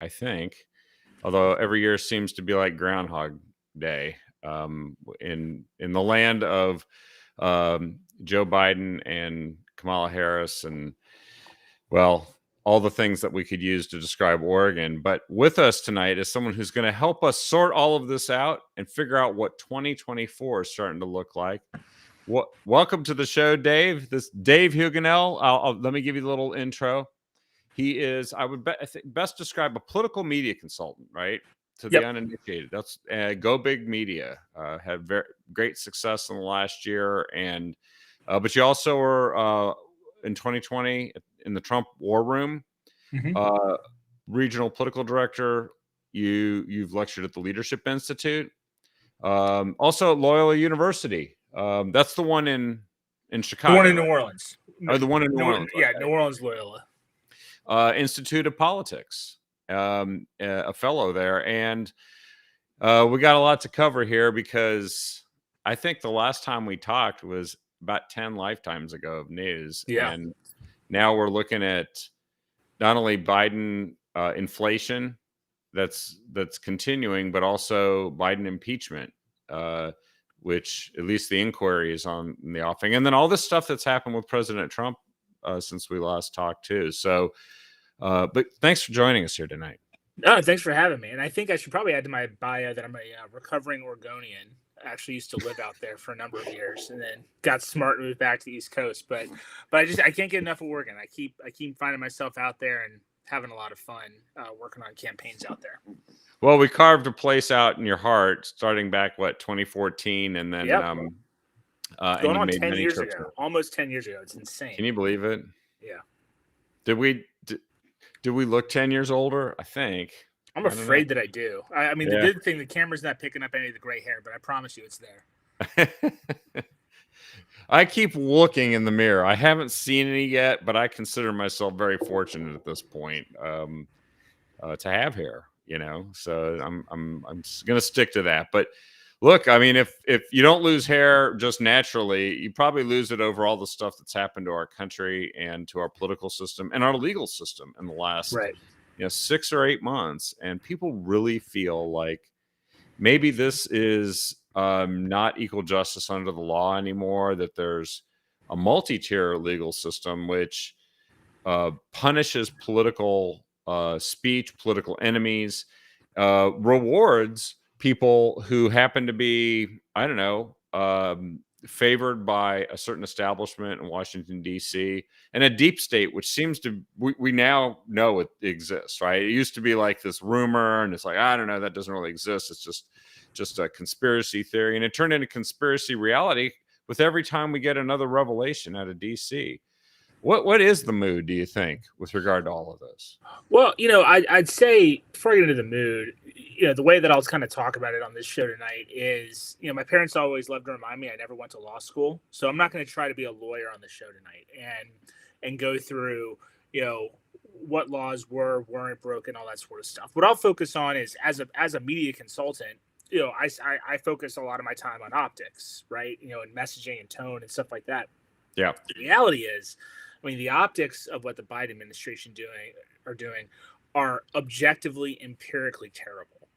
I think. Although every year seems to be like Groundhog Day in the land of Joe Biden and Kamala Harris, and well, all the things that we could use to describe Oregon. But with us tonight is someone who's going to help us sort all of this out and figure out what 2024 is starting to look like. Welcome to the show, Dave. This Dave Huguenel. Let me give you a little intro. He is, I would best describe a political media consultant, right? To the Yep. uninitiated. That's Go Big Media. Had very great success in the last year, and but you also were in 2020 in the Trump War Room, regional political director. You've lectured at the Leadership Institute, also at Loyola University. That's the one in Chicago. The one in New Orleans. Oh, the one in New Orleans. Yeah, New Orleans Loyola. Institute of Politics, a fellow there. And we got a lot to cover here because I think the last time we talked was about 10 lifetimes ago of news. Yeah. And now we're looking at not only Biden inflation that's continuing, but also Biden impeachment, which at least the inquiry is on the offing. And then all this stuff that's happened with President Trump since we last talked too. So, but thanks for joining us here tonight. No, thanks for having me. And I think I should probably add to my bio that I'm a recovering Oregonian. I actually used to live out there for a number of years, and then got smart and moved back to the East Coast. But I can't get enough of Oregon. I keep finding myself out there and having a lot of fun working on campaigns out there. Well, we carved a place out in your heart, starting back 2014, and then going on 10 years ago, almost 10 years ago. It's insane. Can you believe it? Yeah. Did we look 10 years older? I think. I'm afraid that I do. I mean, the good thing, the camera's not picking up any of the gray hair, but I promise you it's there. I keep looking in the mirror. I haven't seen any yet, but I consider myself very fortunate at this point to have hair, so I'm going to stick to that. But look, I mean, if you don't lose hair just naturally, you probably lose it over all the stuff that's happened to our country and to our political system and our legal system in the last 6 or 8 months. And people really feel like maybe this is not equal justice under the law anymore, that there's a multi-tier legal system which punishes political speech, political enemies, rewards people who happen to be, I don't know, favored by a certain establishment in Washington, D.C., and a deep state, which seems to, we now know it exists, right? It used to be like this rumor, and it's like, I don't know, that doesn't really exist. It's just a conspiracy theory. And it turned into conspiracy reality with every time we get another revelation out of D.C. What is the mood, do you think, with regard to all of this? Well, I'd say, before I get into the mood, the way that I'll kind of talk about it on this show tonight is, my parents always loved to remind me I never went to law school. So I'm not going to try to be a lawyer on the show tonight and go through, what laws weren't broken, all that sort of stuff. What I'll focus on is, as a media consultant, I focus a lot of my time on optics, right? And messaging and tone and stuff like that. Yeah. The reality is, the optics of what the Biden administration are objectively, empirically terrible.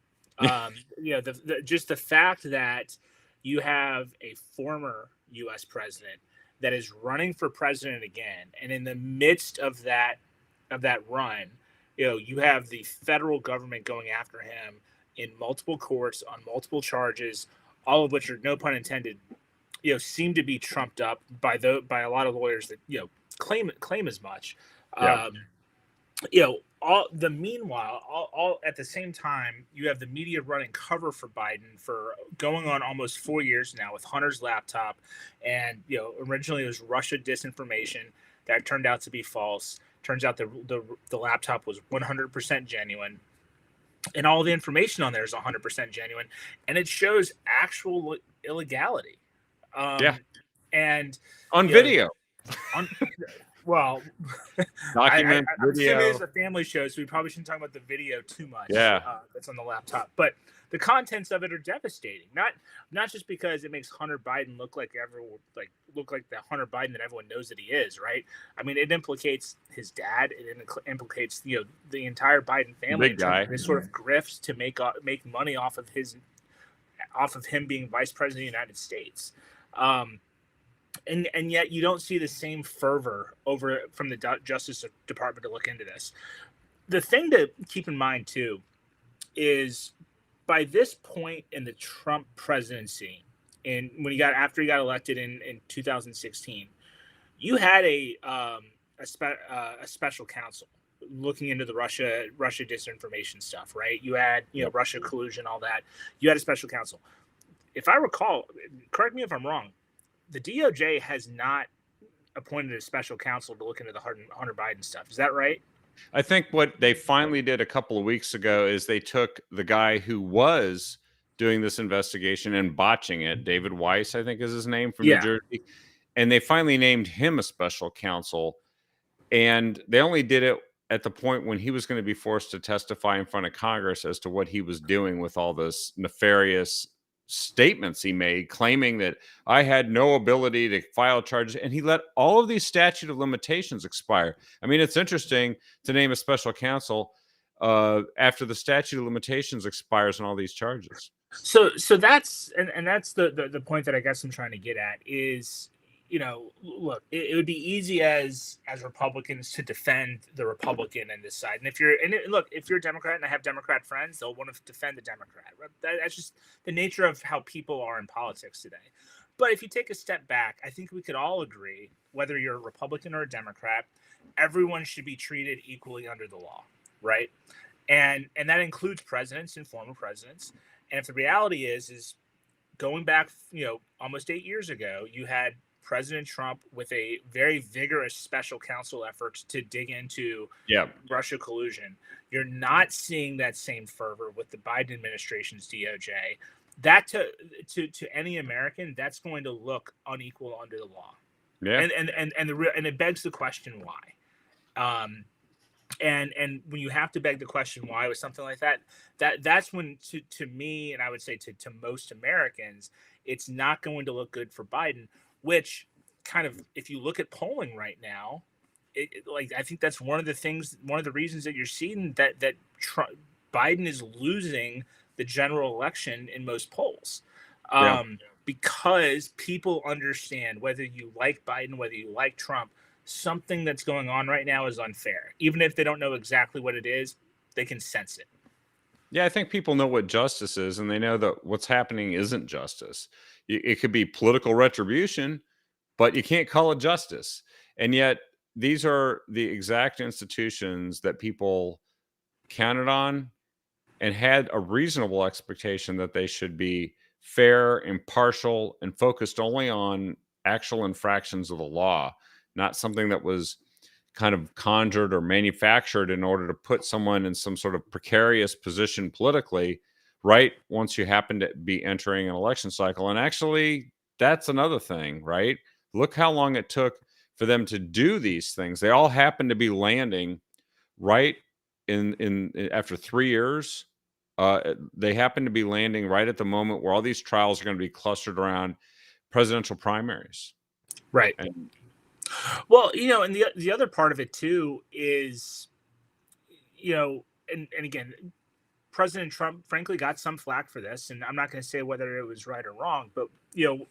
Just the fact that you have a former U.S. president that is running for president again, and in the midst of that run, you have the federal government going after him in multiple courts on multiple charges, all of which are, no pun intended, seem to be trumped up by a lot of lawyers that claim as much. Meanwhile, all at the same time, you have the media running cover for Biden for going on almost 4 years now with Hunter's laptop, and originally it was Russia disinformation that turned out to be false. Turns out the laptop was 100% genuine, and all the information on there is 100% genuine, and it shows actual illegality. And on video. Well, Documents, I'm assuming it's video. a family show, so we probably shouldn't talk about the video too much. Yeah, That's on the laptop, but the contents of it are devastating. Not just because it makes Hunter Biden look like look like the Hunter Biden that everyone knows that he is, right? I mean, it implicates his dad. It implicates the entire Biden the family in big terms guy. of his sort of grifts to make money off of him being vice president of the United States. Um, and yet you don't see the same fervor over from the Justice Department to look into this. The thing to keep in mind too is by this point in the Trump presidency, and when he got after he got elected in 2016, you had a special counsel looking into the Russia disinformation stuff, right? You had Yep. Russia collusion, all that. You had a special counsel. If I recall, correct me if I'm wrong, the DOJ has not appointed a special counsel to look into the Hunter Biden stuff. Is that right? I think what they finally did a couple of weeks ago is they took the guy who was doing this investigation and botching it, David Weiss, I think is his name, from New Yeah. Jersey, and they finally named him a special counsel. And they only did it at the point when he was going to be forced to testify in front of Congress as to what he was doing with all this nefarious statements he made, claiming that I had no ability to file charges. And he let all of these statute of limitations expire. I mean, it's interesting to name a special counsel after the statute of limitations expires on all these charges. So that's and that's the point that I guess I'm trying to get at is, look, it would be easy as Republicans to defend the Republican in this side, and look, if you're a Democrat and I have Democrat friends, they'll want to defend the Democrat. That's just the nature of how people are in politics today. But if you take a step back, I think we could all agree, whether you're a Republican or a Democrat, everyone should be treated equally under the law, right? And that includes presidents and former presidents. And if the reality is going back, almost 8 years ago, you had President Trump with a very vigorous special counsel effort to dig into Yeah. Russia collusion. You're not seeing that same fervor with the Biden administration's DOJ. That to any American, that's going to look unequal under the law. Yeah. And it begs the question why. And when you have to beg the question why with something like that's when to me, and I would say to most Americans, it's not going to look good for Biden, which kind of, if you look at polling right now, like, I think that's one of the reasons that you're seeing that Biden is losing the general election in most polls. Yeah. Because people understand, whether you like Biden, whether you like Trump, something that's going on right now is unfair. Even if they don't know exactly what it is, they can sense it. Yeah, I think people know what justice is, and they know that what's happening isn't justice. It could be political retribution, but you can't call it justice. And yet, these are the exact institutions that people counted on and had a reasonable expectation that they should be fair, impartial, and focused only on actual infractions of the law, not something that was kind of conjured or manufactured in order to put someone in some sort of precarious position politically, right? Once you happen to be entering an election cycle. And actually, that's another thing, right? Look how long it took for them to do these things. They all happen to be landing right in after 3 years. They happen to be landing right at the moment where all these trials are going to be clustered around presidential primaries. Right. And Well, and the other part of it too is, and again, President Trump frankly got some flack for this, and I'm not going to say whether it was right or wrong, but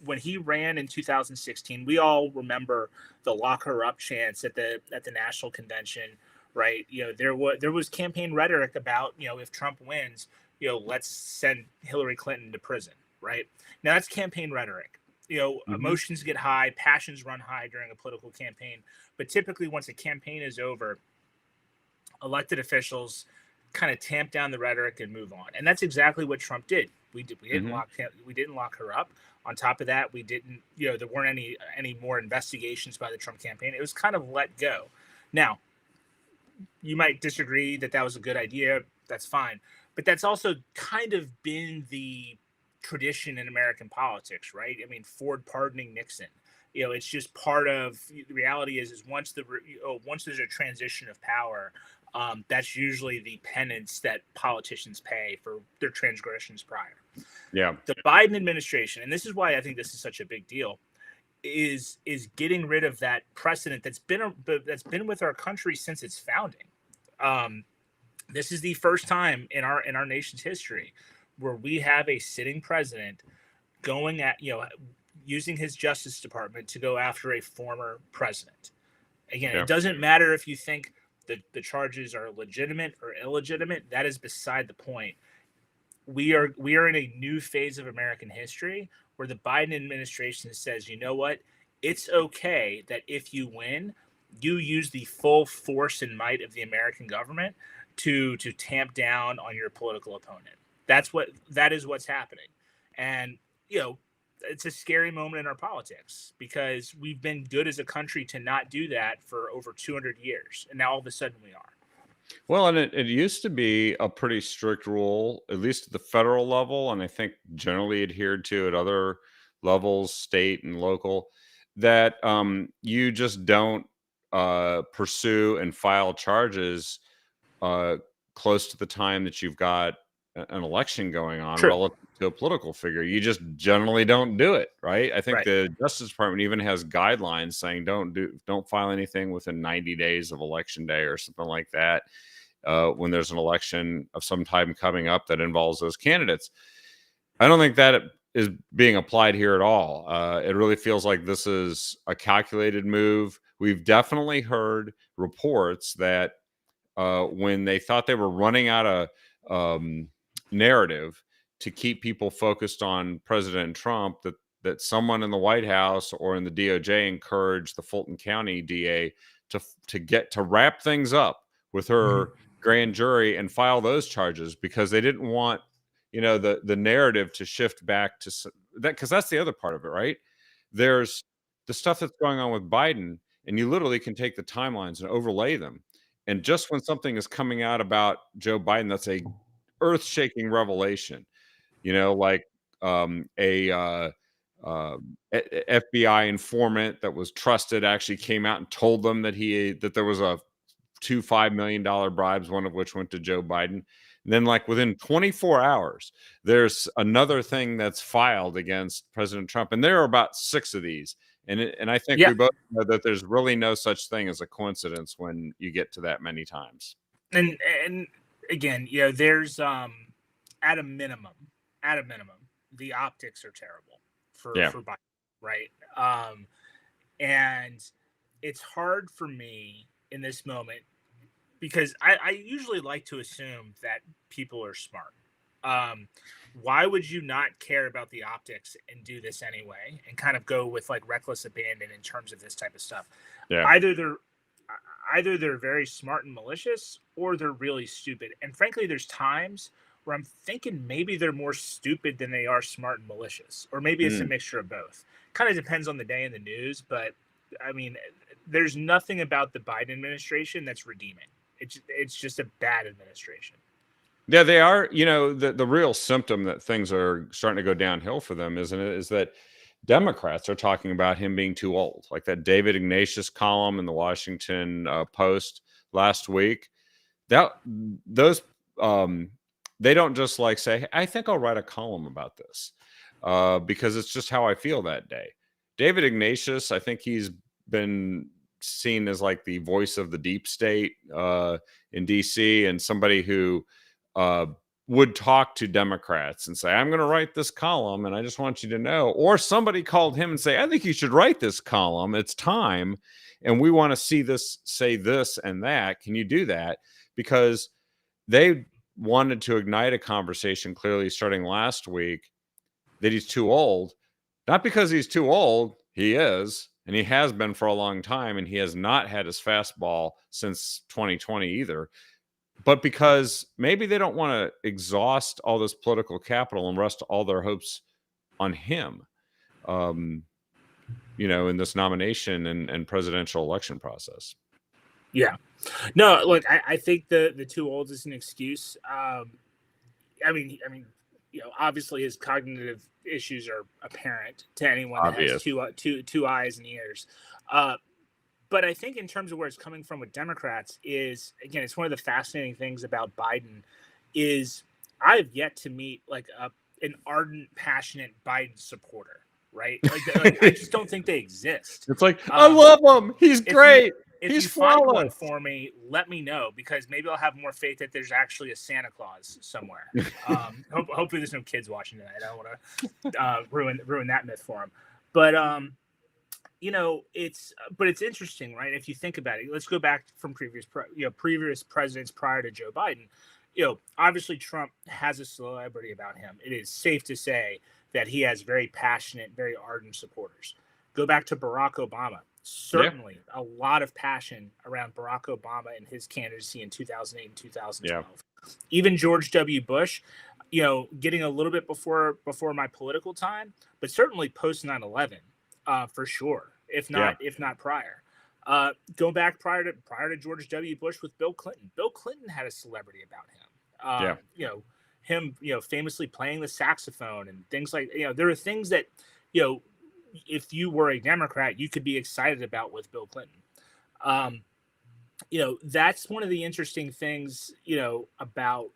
when he ran in 2016, we all remember the lock her up chants at the national convention, right? There was campaign rhetoric about, if Trump wins, let's send Hillary Clinton to prison, right? Now that's campaign rhetoric. Emotions get high, passions run high during a political campaign, but typically once a campaign is over, elected officials kind of tamp down the rhetoric and move on. And that's exactly what Trump did. We didn't lock her up. On top of that, we didn't, there weren't any more investigations by the Trump campaign. It was kind of let go. Now, you might disagree that was a good idea. That's fine. But that's also kind of been the tradition in American politics, right? I mean, Ford pardoning Nixon, It's just part of the reality is once there's a transition of power, that's usually the penance that politicians pay for their transgressions prior. Yeah. The Biden administration, and this is why I think this is such a big deal, is getting rid of that precedent that's been with our country since its founding. Um, this is the first time in our nation's history where we have a sitting president going at using his Justice Department to go after a former president. Again, Yeah. it doesn't matter if you think the charges are legitimate or illegitimate. That is beside the point. We are in a new phase of American history where the Biden administration says, you know what, it's okay that if you win, you use the full force and might of the American government to tamp down on your political opponent. That is what's happening, and you know it's a scary moment in our politics because we've been good as a country to not do that for over 200 years, and now all of a sudden we are. Well, and it used to be a pretty strict rule, at least at the federal level, and I think generally adhered to at other levels, state and local, that you just don't pursue and file charges uh, close to the time that you've got an election going on True. relative to a political figure. You just generally don't do it, right? I think Right. the Justice Department even has guidelines saying don't file anything within 90 days of election day or something like that. When there's an election of some time coming up that involves those candidates, I don't think that is being applied here at all. It really feels like this is a calculated move. We've definitely heard reports that when they thought they were running out of narrative to keep people focused on President Trump, that someone in the White House or in the DOJ encouraged the Fulton County DA to wrap things up with Mhm. her grand jury and file those charges because they didn't want the narrative to shift back to that, because that's the other part of it, right? There's the stuff that's going on with Biden, and you literally can take the timelines and overlay them, and just when something is coming out about Joe Biden, that's a earth-shaking revelation, like a FBI informant that was trusted actually came out and told them that there was a two $5 million bribes, one of which went to Joe Biden. And then, like within 24 hours, there's another thing that's filed against President Trump, and there are about six of these. And I think Yeah, we both know that there's really no such thing as a coincidence when you get to that many times. and and again, there's at a minimum, at a minimum, the optics are terrible for Yeah. for Biden, right? And it's hard for me in this moment because I usually like to assume that people are smart. Um, why would you not care about the optics and do this anyway, and kind of go with like reckless abandon in terms of this type of stuff? Yeah. Either they're either they're very smart and malicious, or they're really stupid. And frankly, there's times where I'm thinking maybe they're more stupid than they are smart and malicious, or maybe it's a Mm. mixture of both. Kind of depends on the day in the news, but I mean, there's nothing about the Biden administration that's redeeming. It's just a bad administration. Yeah, they are. The real symptom that things are starting to go downhill for them, isn't it? Is that Democrats are talking about him being too old, like that David Ignatius column in the Washington Post last week. That those they don't just like say, I think I'll write a column about this because it's just how I feel that day. David Ignatius, I think he's been seen as like the voice of the deep state in DC, and somebody who uh, would talk to Democrats and say, I'm going to write this column and I just want you to know. Or somebody called him and say, I think you should write this column. It's time. And we want to see this, say this and that. Can you do that? Because they wanted to ignite a conversation clearly starting last week that he's too old. Not because he's too old, he is, and he has been for a long time, and he has not had his fastball since 2020 either, but because maybe they don't want to exhaust all this political capital and rest all their hopes on him, um, in this nomination and presidential election process. Yeah. No, look, I think the too old is an excuse. I mean, obviously his cognitive issues are apparent to anyone that has Obvious. two eyes and ears. Uh, but I think in terms of where it's coming from with Democrats is, again, it's one of the fascinating things about Biden is I've yet to meet like an ardent, passionate Biden supporter, right? Like I just don't think they exist. It's like, I Um, love him. He's if you great. if He's you find one flawless. for me, let me know because maybe I'll have more faith that there's actually a Santa Claus somewhere. Hopefully, there's no kids watching tonight. I don't want to ruin that myth for them. But it's interesting, right? If you think about it, let's go back from previous presidents prior to Joe Biden. Obviously Trump has a celebrity about him. It is safe to say that he has very passionate, very ardent supporters. Go back to Barack Obama. Yeah. Certainly a lot of passion around Barack Obama and his candidacy in 2008 and Yeah. 2012. Even George W. Bush, getting a little bit before my political time, but certainly post 9/11, for sure. Yeah. If not prior. Go back prior to George W. Bush with Bill Clinton. Bill Clinton had a celebrity about him. Yeah. Him, famously playing the saxophone and things like there are things that you know if you were a Democrat you could be excited about with Bill Clinton. Um, that's one of the interesting things about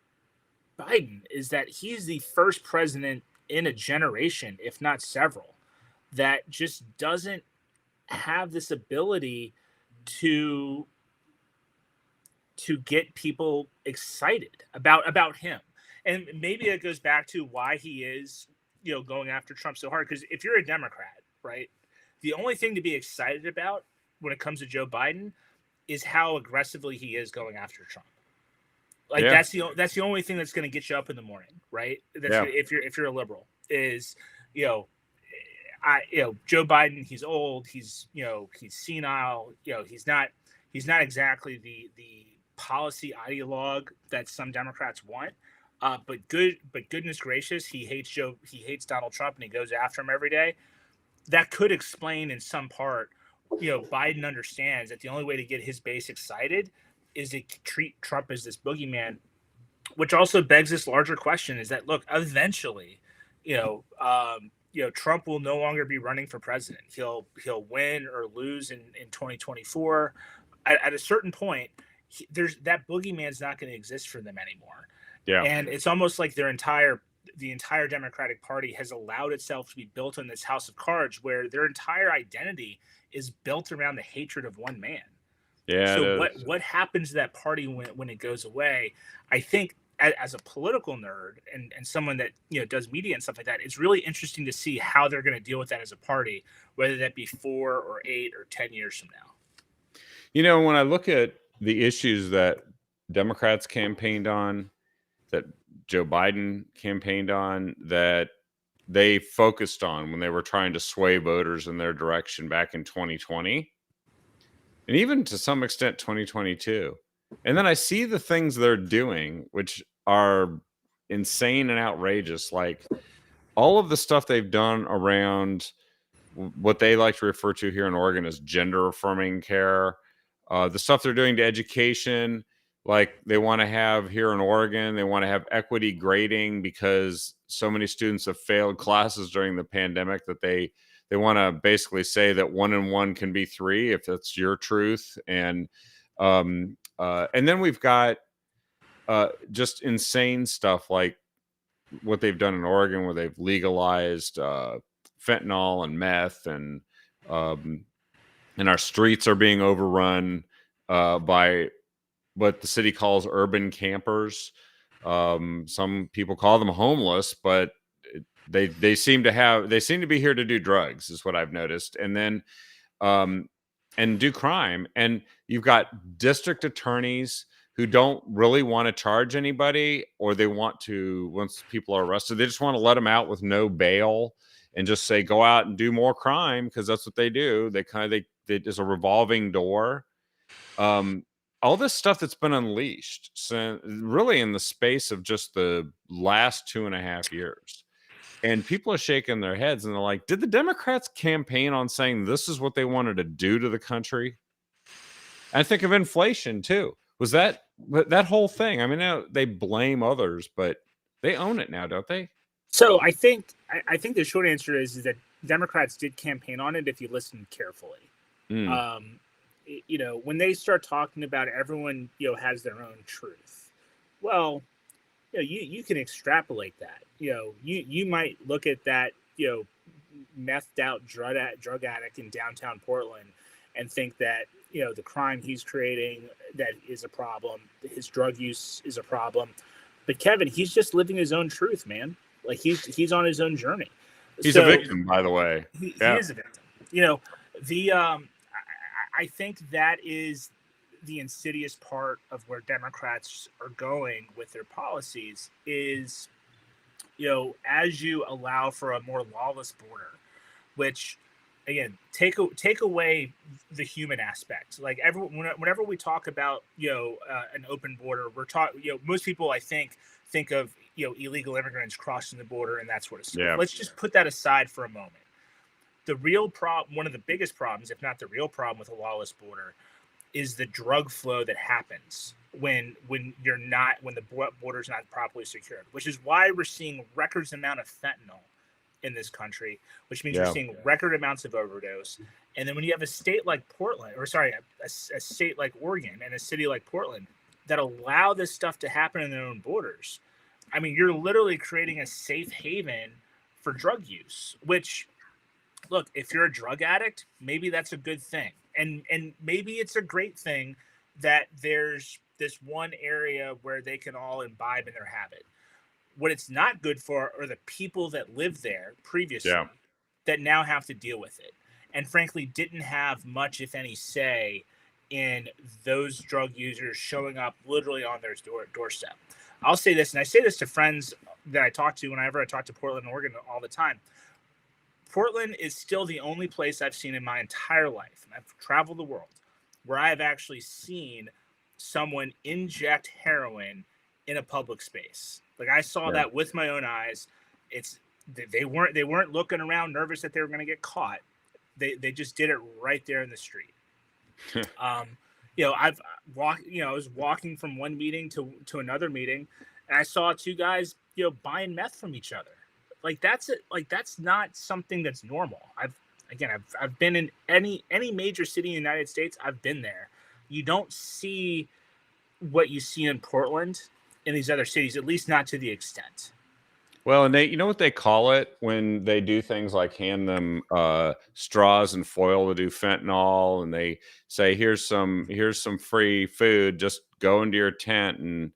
Biden is that he's the first president in a generation, if not several, that just doesn't have this ability to get people excited about him. And maybe it goes back to why he is, going after Trump so hard. Because if you're a Democrat, right, the only thing to be excited about when it comes to Joe Biden is how aggressively he is going after Trump. Like Yeah. that's the only thing that's going to get you up in the morning, right? Yeah. If you're a liberal is, you know, Joe Biden, he's old, he's senile, he's not exactly the policy ideologue that some Democrats want. But goodness gracious, he hates Donald Trump and he goes after him every day. That could explain in some part, Biden understands that the only way to get his base excited is to treat Trump as this boogeyman, which also begs this larger question: is that look, eventually, Trump will no longer be running for president. He'll win or lose in 2024. At a certain point, there's that boogeyman's not going to exist for them anymore. Yeah. And it's almost like the entire Democratic Party has allowed itself to be built on this house of cards where their entire identity is built around the hatred of one man. Yeah. It So is. what happens to that party when it goes away? I think as a political nerd and someone that does media and stuff like that, it's really interesting to see how they're going to deal with that as a party, whether that be 4 or 8 or 10 years from now. When I look at the issues that Democrats campaigned on, that Joe Biden campaigned on, that they focused on when they were trying to sway voters in their direction back in 2020, and even to some extent 2022. And then I see the things they're doing, which are insane and outrageous, like all of the stuff they've done around what they like to refer to here in Oregon as gender affirming care, the stuff they're doing to education. Like they want to have here in Oregon, they want to have equity grading because so many students have failed classes during the pandemic that they want to basically say that 1 and 1 can be 3 if that's your truth. And then we've got just insane stuff like what they've done in Oregon, where they've legalized fentanyl and meth, um, and our streets are being overrun by what the city calls urban campers. Some people call them homeless, but they seem to be here to do drugs, is what I've noticed, and then um, and do crime. And you've got district attorneys who don't really want to charge anybody, or they want to, once people are arrested, they just want to let them out with no bail and just say go out and do more crime because that's what they do. There's a revolving door. Um, all this stuff that's been unleashed, so really in the space of just the last 2.5 years. And people are shaking their heads and they're like, did the Democrats campaign on saying this is what they wanted to do to the country? I think of inflation too. Was that whole thing? I mean, now they blame others, but they own it now, don't they? So I think the short answer is that Democrats did campaign on it if you listen carefully. Mm, Um, when they start talking about everyone, has their own truth. Well, you can extrapolate that. You might look at that, methed out drug addict in downtown Portland and think that, the crime he's creating, that is a problem. His drug use is a problem. But Kevin, he's just living his own truth, man. Like he's on his own journey. he's a So victim, by the way. he Yeah, is a victim. You know, the I think that is the insidious part of where Democrats are going with their policies is, as you allow for a more lawless border, which again take away the human aspect. Like whenever we talk about, an open border, we're talking, most people I think of, illegal immigrants crossing the border and that sort of stuff. yeah, Let's just put that aside for a moment. The real problem, one of the biggest problems, if not the real problem with a lawless border, is the drug flow that happens when the border's not properly secured, which is why we're seeing records amount of fentanyl in this country, which means we're yeah, seeing record amounts of overdose. And then when you have a state like Portland, or sorry, a state like Oregon and a city like Portland that allow this stuff to happen in their own borders, I mean, you're literally creating a safe haven for drug use, which, look, if you're a drug addict, maybe that's a good thing. And maybe it's a great thing that there's this one area where they can all imbibe in their habit. What it's not good for are the people that lived there yeah. previously that now have to deal with it. And frankly, didn't have much, if any, say in those drug users showing up literally on their doorstep. I'll say this, and I say this to friends that I talk to whenever I talk to Portland, Oregon all the time. Portland is still the only place I've seen in my entire life, and I've traveled the world, where I have actually seen someone inject heroin in a public space. Like I saw Yeah. that with my own eyes. It's they weren't looking around nervous that they were going to get caught. They just did it right there in the street. Um, I've walked. I was walking from one meeting to another meeting, and I saw two guys, buying meth from each other. Like that's it. Like that's not something that's normal. I've been in any major city in the United States. I've been there. You don't see what you see in Portland in these other cities, at least not to the extent. Well, and you know what they call it when they do things like hand them straws and foil to do fentanyl, and they say, here's some free food. Just go into your tent, and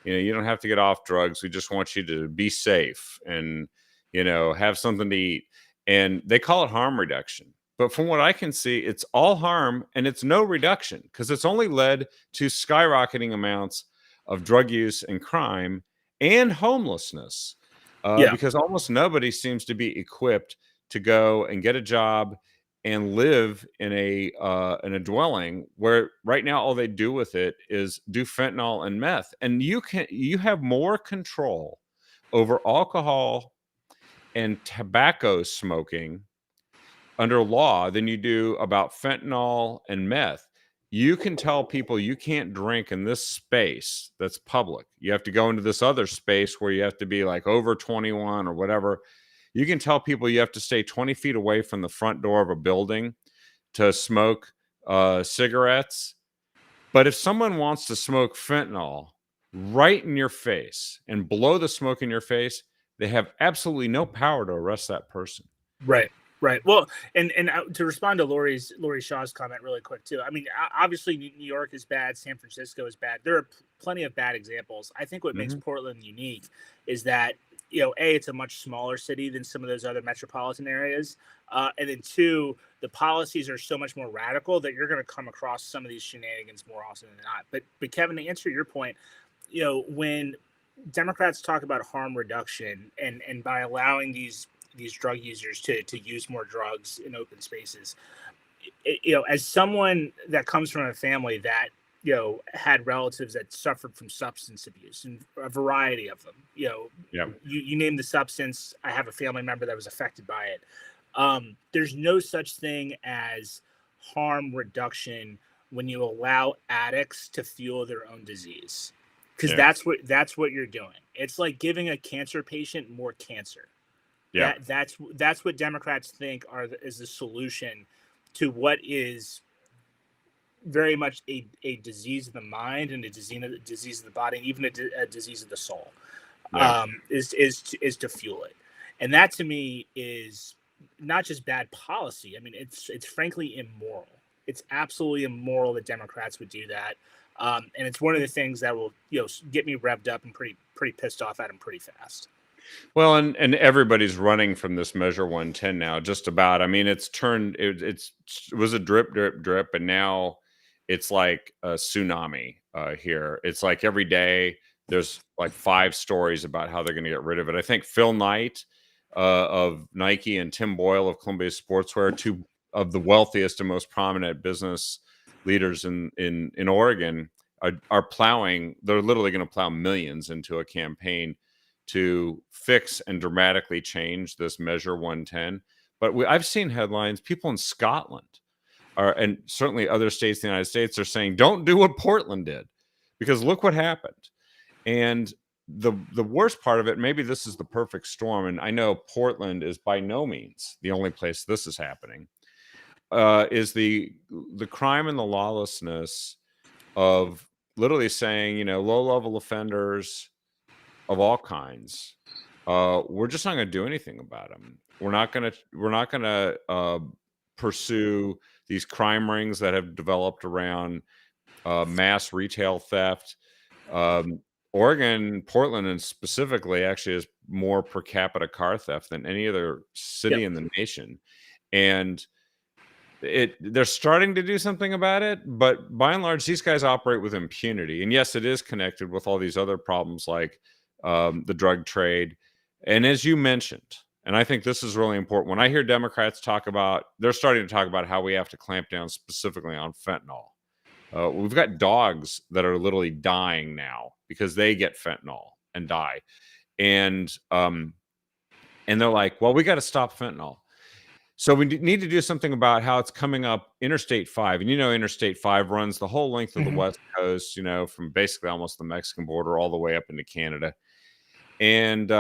you don't have to get off drugs. We just want you to be safe and have something to eat." And they call it harm reduction. But from what I can see, it's all harm and it's no reduction because it's only led to skyrocketing amounts of drug use and crime and homelessness, Yeah. because almost nobody seems to be equipped to go and get a job and live in a dwelling where right now all they do with it is do fentanyl and meth, and you have more control over alcohol and tobacco smoking under law than you do about fentanyl and meth. You can tell people you can't drink in this space that's public. You have to go into this other space where you have to be like over 21 or whatever. You can tell people you have to stay 20 feet away from the front door of a building to smoke cigarettes. But if someone wants to smoke fentanyl right in your face and blow the smoke in your face, they have absolutely no power to arrest that person. Right. Right. Well, and to respond to Lori Shaw's comment really quick too. I mean, obviously New York is bad, San Francisco is bad. There are plenty of bad examples. I think what makes Hmm. Portland unique is that, it's a much smaller city than some of those other metropolitan areas, and then two, the policies are so much more radical that you're going to come across some of these shenanigans more often than not. But Kevin, to answer your point, when Democrats talk about harm reduction and by allowing these drug users to use more drugs in open spaces, as someone that comes from a family that had relatives that suffered from substance abuse and a variety of them, Yeah. you name the substance, I have a family member that was affected by it. There's no such thing as harm reduction when you allow addicts to fuel their own disease, because Yeah. that's what you're doing. It's like giving a cancer patient more cancer. Yeah. That's what Democrats think is the solution to what is very much a disease of the mind and a disease of the body, and even a disease of the soul. Yeah. Is to fuel it, and that to me is not just bad policy. I mean, it's frankly immoral. It's absolutely immoral that Democrats would do that, and it's one of the things that will get me revved up and pretty pissed off at them pretty fast. Well, and everybody's running from this Measure 110 now, just about. I mean, it was a drip, drip, drip, and now it's like a tsunami here. It's like every day there's like 5 stories about how they're going to get rid of it. I think Phil Knight of Nike and Tim Boyle of Columbia Sportswear, two of the wealthiest and most prominent business leaders in Oregon, are plowing. They're literally going to plow millions into a campaign to fix and dramatically change this Measure 110. But I've seen headlines, people in Scotland and certainly other states in the United States are saying, don't do what Portland did, because look what happened. And the worst part of it, maybe this is the perfect storm, and I know Portland is by no means the only place this is happening, is the crime and the lawlessness of literally saying, low-level offenders of all kinds, we're just not going to do anything about them. We're not going to pursue these crime rings that have developed around mass retail theft. Oregon, Portland, and specifically actually is more per capita car theft than any other city in the nation. And they're starting to do something about it, but by and large, these guys operate with impunity. And yes, it is connected with all these other problems like the drug trade. And as you mentioned, and I think this is really important, when I hear Democrats they're starting to talk about how we have to clamp down specifically on fentanyl. We've got dogs that are literally dying now because they get fentanyl and die. And they're like, well, we got to stop fentanyl. So we need to do something about how it's coming up Interstate 5. And Interstate 5 runs the whole length of the West Coast, from basically almost the Mexican border all the way up into Canada. And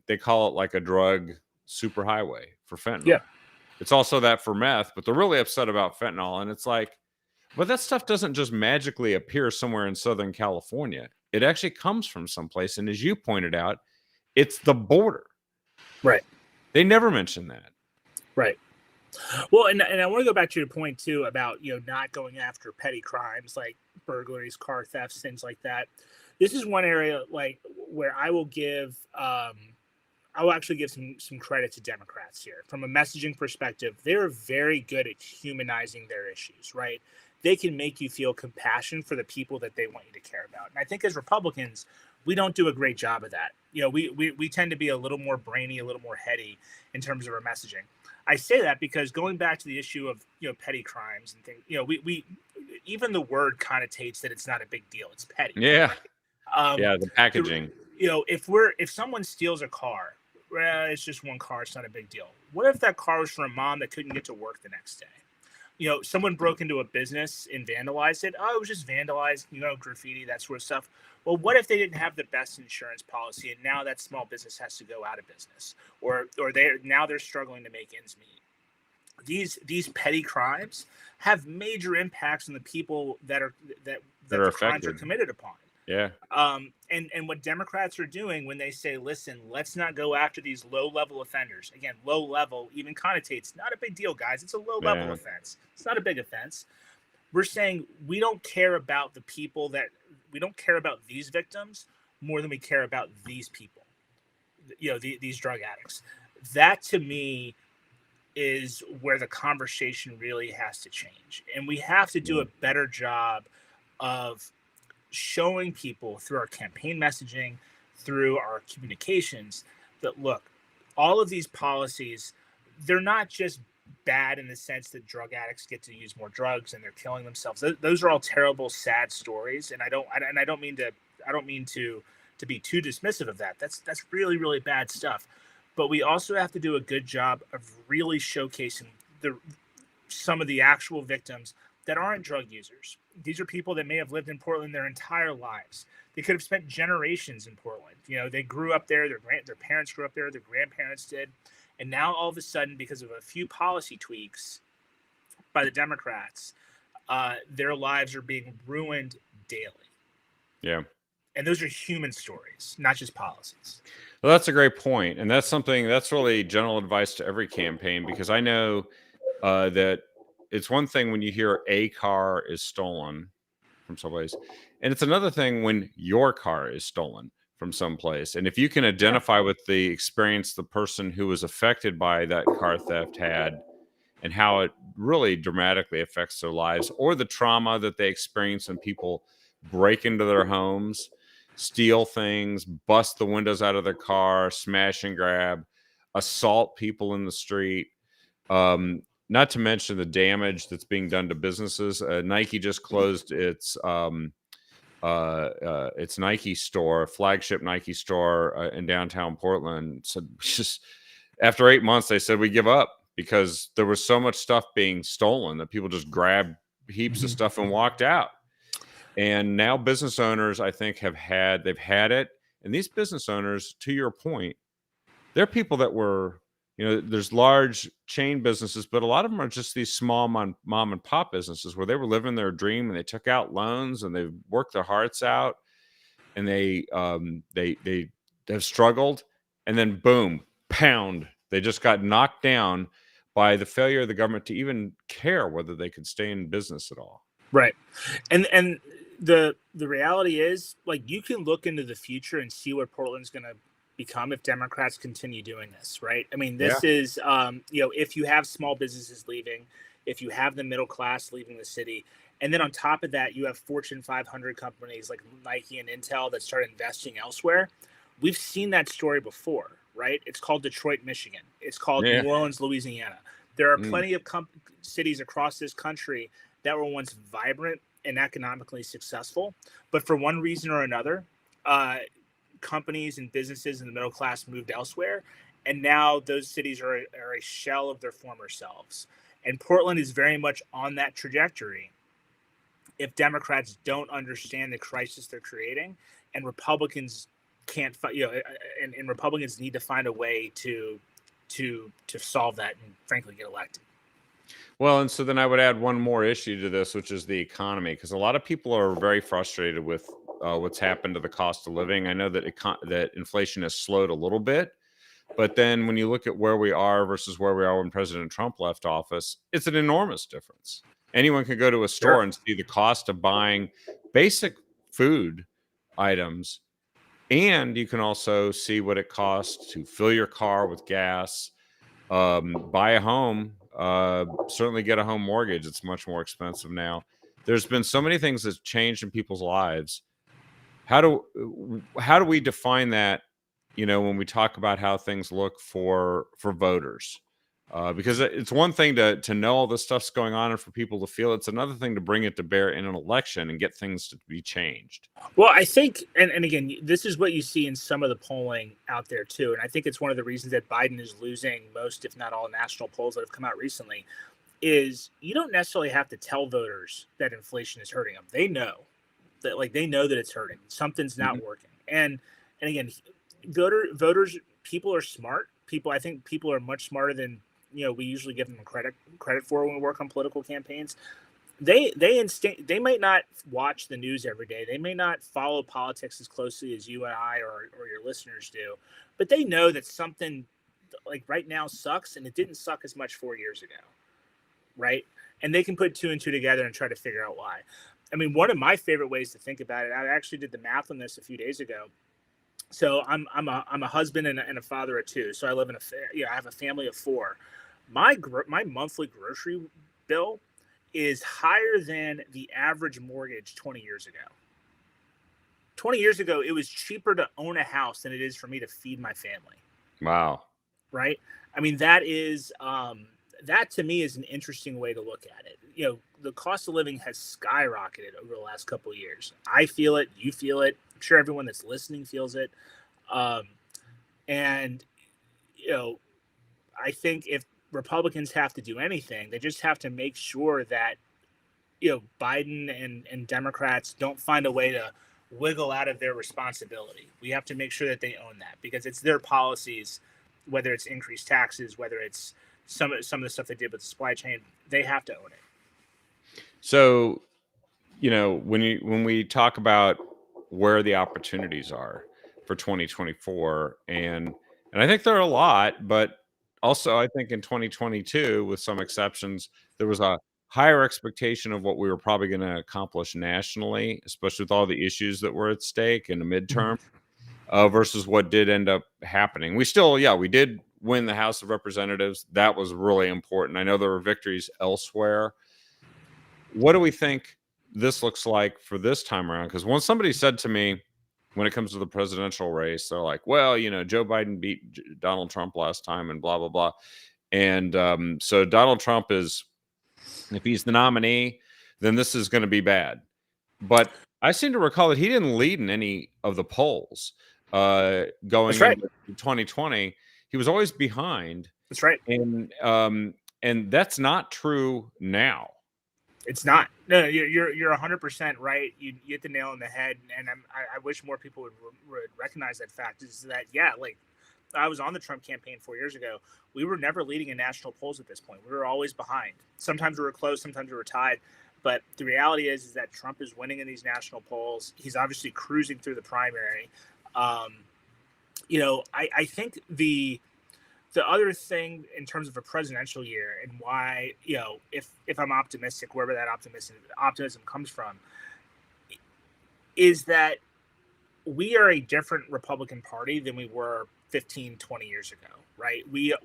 they call it like a drug superhighway for fentanyl. Yeah. It's also that for meth, but they're really upset about fentanyl. And it's like, but that stuff doesn't just magically appear somewhere in Southern California. It actually comes from someplace. And as you pointed out, it's the border. Right. They never mention that. Right. Well, and I want to go back to your point too about not going after petty crimes like burglaries, car thefts, things like that. This is one area like where I will actually give some credit to Democrats here. From a messaging perspective, they're very good at humanizing their issues, right? They can make you feel compassion for the people that they want you to care about. And I think as Republicans, we don't do a great job of that. We tend to be a little more brainy, a little more heady in terms of our messaging. I say that because going back to the issue of petty crimes and things, we even the word connotates that it's not a big deal. It's petty. Yeah. The packaging. If someone steals a car, it's just one car. It's not a big deal. What if that car was from a mom that couldn't get to work the next day? Someone broke into a business and vandalized it. Oh, it was just vandalized, graffiti, that sort of stuff. Well, what if they didn't have the best insurance policy and now that small business has to go out of business, or they're struggling to make ends meet? These petty crimes have major impacts on the people that the crimes are committed upon. Yeah. And what Democrats are doing when they say, listen, let's not go after these low-level offenders. Again, low-level even connotates not a big deal, guys. It's a low-level offense. It's not a big offense. We're saying we don't care about we don't care about these victims more than we care about these people, these drug addicts. That to me is where the conversation really has to change. And we have to do a better job of showing people through our campaign messaging, through our communications, that look, all of these policies, they're not just bad in the sense that drug addicts get to use more drugs and they're killing themselves. Those are all terrible, sad stories, and I don't mean to be too dismissive of that. That's really, really bad stuff. But we also have to do a good job of really showcasing some of the actual victims that aren't drug users. These are people that may have lived in Portland their entire lives. They could have spent generations in Portland. They grew up there. Their parents grew up there. Their grandparents did, and now all of a sudden, because of a few policy tweaks by the Democrats, their lives are being ruined daily. Yeah. And those are human stories, not just policies. Well, that's a great point, and that's really general advice to every campaign, because I know that it's one thing when you hear a car is stolen from someplace, and it's another thing when your car is stolen from someplace. And if you can identify with the experience the person who was affected by that car theft had, and how it really dramatically affects their lives, or the trauma that they experience when people break into their homes, steal things, bust the windows out of their car, smash and grab, assault people in the street. Not to mention the damage that's being done to businesses. Nike just closed its Nike store, flagship Nike store in downtown Portland. So just after 8 months, they said we give up because there was so much stuff being stolen that people just grabbed heaps of stuff and walked out. And now business owners, I think, they've had it. And these business owners, to your point, they're people that were, there's large chain businesses, but a lot of them are just these small mom and pop businesses where they were living their dream and they took out loans and they worked their hearts out, and they have struggled, and then boom, pound, they just got knocked down by the failure of the government to even care whether they could stay in business at all. Right. And the reality is, like, you can look into the future and see what Portland's going to become if Democrats continue doing this, right? I mean, this is if you have small businesses leaving, if you have the middle class leaving the city, and then on top of that, you have Fortune 500 companies like Nike and Intel that start investing elsewhere. We've seen that story before, right? It's called Detroit, Michigan. It's called New Orleans, Louisiana. There are plenty of cities across this country that were once vibrant and economically successful, but for one reason or another, companies and businesses in the middle class moved elsewhere, and now those cities are a shell of their former selves. And Portland is very much on that trajectory if Democrats don't understand the crisis they're creating, and Republicans can't, and Republicans need to find a way to solve that and frankly get elected. Well, and so then I would add one more issue to this, which is the economy, because a lot of people are very frustrated with what's happened to the cost of living. I know that that inflation has slowed a little bit, but then when you look at where we are versus where we are when President Trump left office, it's an enormous difference. Anyone can go to a store and see the cost of buying basic food items, and you can also see what it costs to fill your car with gas, buy a home, certainly get a home mortgage. It's much more expensive now. There's been so many things that's changed in people's lives. How do we define that, when we talk about how things look for voters? Because it's one thing to know all this stuff's going on and for people to feel. It's another thing to bring it to bear in an election and get things to be changed. Well, I think, and again, this is what you see in some of the polling out there too. And I think it's one of the reasons that Biden is losing most, if not all, national polls that have come out recently, is you don't necessarily have to tell voters that inflation is hurting them. They know that it's hurting. Something's not working. And again, voters, people are smart. I think people are much smarter than we usually give them credit for when we work on political campaigns. They might not watch the news every day. They may not follow politics as closely as you and I or your listeners do, but they know that something like right now sucks, and it didn't suck as much 4 years ago, right? And they can put two and two together and try to figure out why. I mean, one of my favorite ways to think about it, I actually did the math on this a few days ago. So I'm a husband and a father of two. So I live in I have a family of four. My monthly grocery bill is higher than the average mortgage 20 years ago. 20 years ago, it was cheaper to own a house than it is for me to feed my family. Wow. Right? I mean, that to me is an interesting way to look at it. The cost of living has skyrocketed over the last couple of years. I feel it. You feel it. I'm sure everyone that's listening feels it. And I think if Republicans have to do anything, they just have to make sure that Biden and Democrats don't find a way to wiggle out of their responsibility. We have to make sure that they own that because it's their policies, whether it's increased taxes, whether it's some of the stuff they did with the supply chain, they have to own it. So, when we talk about where the opportunities are for 2024, and I think there are a lot, but also I think in 2022, with some exceptions, there was a higher expectation of what we were probably going to accomplish nationally, especially with all the issues that were at stake in the midterm, versus what did end up happening. We still, yeah, we did win the House of Representatives. That was really important. I know there were victories elsewhere. What do we think this looks like for this time around? Because when somebody said to me, when it comes to the presidential race, they're like, well, Joe Biden beat Donald Trump last time and blah, blah, blah. And so Donald Trump is, if he's the nominee, then this is going to be bad. But I seem to recall that he didn't lead in any of the polls going That's right. into 2020. He was always behind. That's right. And that's not true now. It's not. No, you're 100% right. You hit the nail on the head, and I wish more people would recognize that fact. Is that like I was on the Trump campaign 4 years ago. We were never leading in national polls at this point. We were always behind. Sometimes we were close, sometimes we were tied. But the reality is that Trump is winning in these national polls. He's obviously cruising through the primary. I think the other thing in terms of a presidential year and why, if I'm optimistic, wherever that optimism comes from, is that we are a different Republican Party than we were 15, 20 years ago, right? We've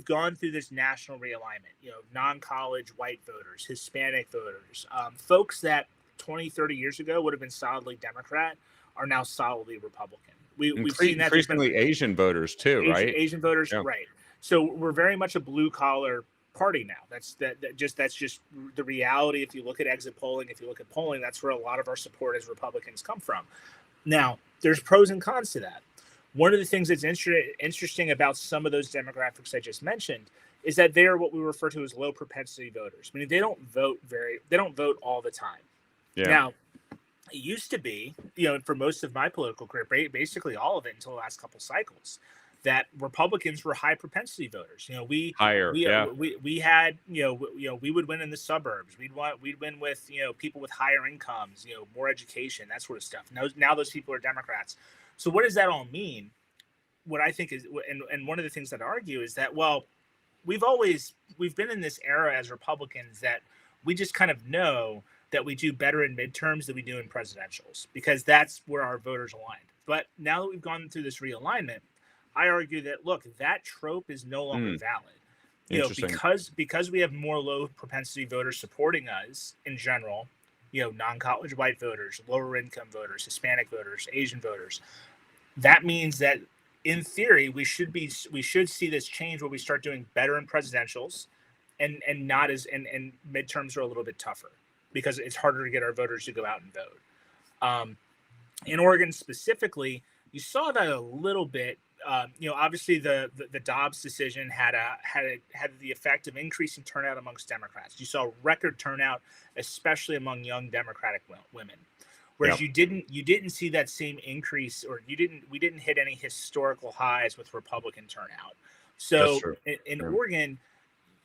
gone through this national realignment, non-college white voters, Hispanic voters, folks that 20, 30 years ago would have been solidly Democrat are now solidly Republican. We've seen that increasingly Asian voters too, right? Asian voters, Yeah. right? So we're very much a blue collar party now. That's just the reality. If you look at exit polling, if you look at polling, that's where a lot of our support as Republicans come from. Now, there's pros and cons to that. One of the things that's interesting about some of those demographics I just mentioned is that they are what we refer to as low propensity voters. I mean, they don't vote all the time. Yeah. Now, it used to be, for most of my political career, basically all of it until the last couple cycles, that Republicans were high propensity voters. We had, we would win in the suburbs. We'd win with, people with higher incomes, more education, that sort of stuff. Now those people are Democrats. So what does that all mean? What I think is, and one of the things that I argue is that, well, we've been in this era as Republicans that we just kind of know that we do better in midterms than we do in presidentials because that's where our voters aligned. But now that we've gone through this realignment, I argue that, look, that trope is no longer valid. Because we have more low propensity voters supporting us in general, non-college white voters, lower income voters, Hispanic voters, Asian voters. That means that in theory, we should see this change where we start doing better in presidentials and not as and midterms are a little bit tougher, because it's harder to get our voters to go out and vote. In Oregon specifically, you saw that a little bit. Obviously the Dobbs decision had the effect of increasing turnout amongst Democrats. You saw record turnout, especially among young Democratic women. Whereas you didn't see that same increase, or we didn't hit any historical highs with Republican turnout. So in Oregon,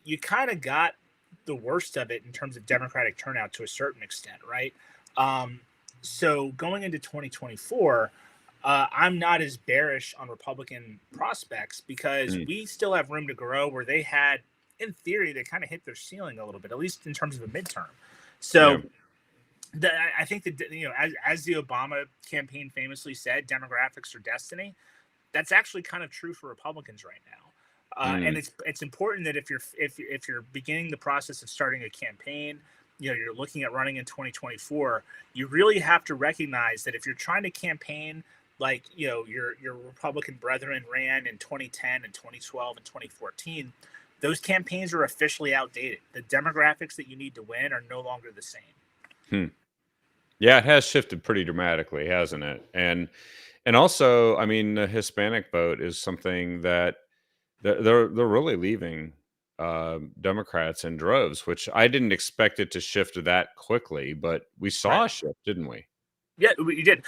you kind of got the worst of it in terms of Democratic turnout to a certain extent, right? So going into 2024, I'm not as bearish on Republican prospects because we still have room to grow where they had, in theory, they kind of hit their ceiling a little bit, at least in terms of a midterm. So I think that, as the Obama campaign famously said, demographics are destiny. That's actually kind of true for Republicans right now. And it's important that if you're beginning the process of starting a campaign, you're looking at running in 2024, you really have to recognize that if you're trying to campaign like, your Republican brethren ran in 2010 and 2012 and 2014, those campaigns are officially outdated. The demographics that you need to win are no longer the same. Yeah, it has shifted pretty dramatically, hasn't it? And also, I mean, the Hispanic vote is something that they're really leaving Democrats in droves, which I didn't expect it to shift that quickly, but we Right. saw a shift, didn't we? Yeah, you did.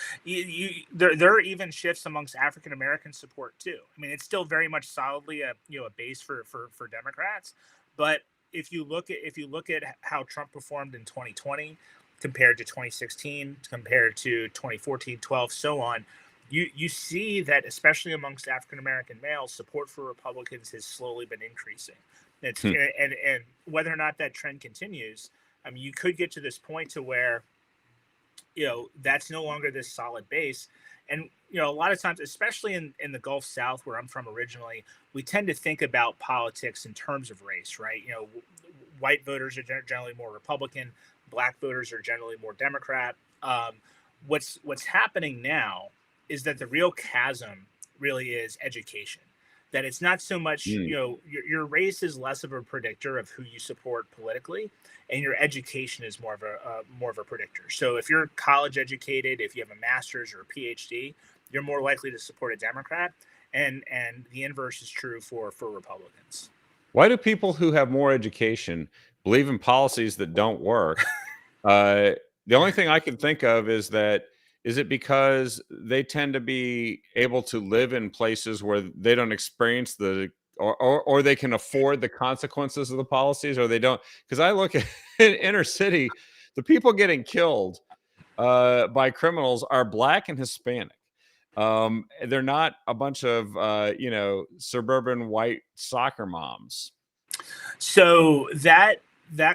There are even shifts amongst African American support too. I mean, it's still very much solidly a base for Democrats, but if you look at how Trump performed in 2020 compared to 2016, compared to 2014, 12, so on, you see that especially amongst African American males, support for Republicans has slowly been increasing. It's Hmm. and whether or not that trend continues, I mean, you could get to this point to where that's no longer this solid base. And a lot of times, especially in the Gulf South where I'm from originally, we tend to think about politics in terms of race, right? White voters are generally more Republican, black voters are generally more Democrat. What's happening now is that the real chasm really is education. That it's not so much, Mm. your race is less of a predictor of who you support politically, and your education is more of a predictor. So if you're college educated, if you have a master's or a PhD, you're more likely to support a Democrat, and the inverse is true for Republicans. Why do people who have more education believe in policies that don't work? Uh, the only thing I can think of is that is it because they tend to be able to live in places where they don't experience or they can afford the consequences of the policies, or they don't? Because I look at in inner city, the people getting killed by criminals are black and Hispanic. They're not a bunch of suburban white soccer moms. So that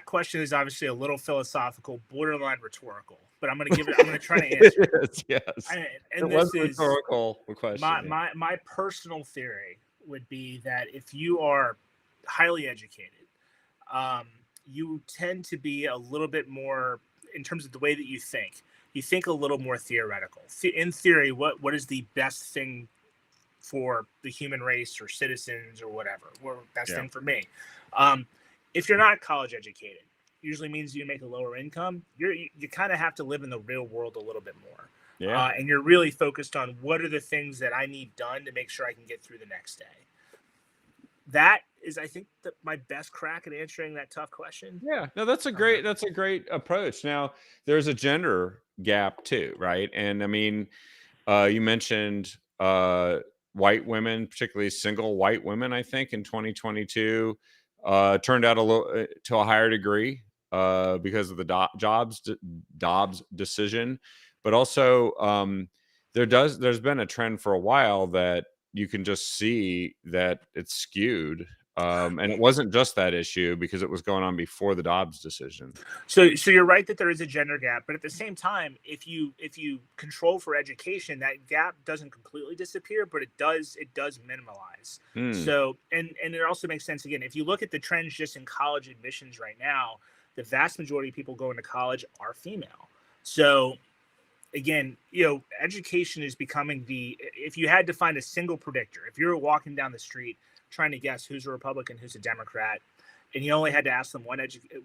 question is obviously a little philosophical, borderline rhetorical, but I'm going to try to answer it. It is, yes. It And was this a is rhetorical question, my yeah. my personal theory would be that if you are highly educated, um, you tend to be a little bit more in terms of the way that you think. You think a little more theoretical. In theory, what is the best thing for the human race or citizens or whatever, or best Yeah. thing for me? Um, if you're not college educated, usually means you make a lower income. You kind of have to live in the real world a little bit more, Yeah. and you're really focused on what are the things that I need done to make sure I can get through the next day. That is, I think, my best crack at answering that tough question. Yeah. No, that's a Uh, great approach. Now, there's a gender gap too, right? And I mean, you mentioned white women, particularly single white women, I think in 2022 turned out a little to a higher degree because of the Dobbs decision, but also there's been a trend for a while that you can just see that it's skewed, and it wasn't just that issue because it was going on before the Dobbs decision. so you're right that there is a gender gap, but at the same time, if you control for education, that gap doesn't completely disappear, but it does minimalize. Hmm. So and it also makes sense again if you look at the trends just in college admissions right now, the vast majority of people going to college are female. So again, education is becoming if you had to find a single predictor, if you were walking down the street trying to guess who's a Republican, who's a Democrat, and you only had to ask them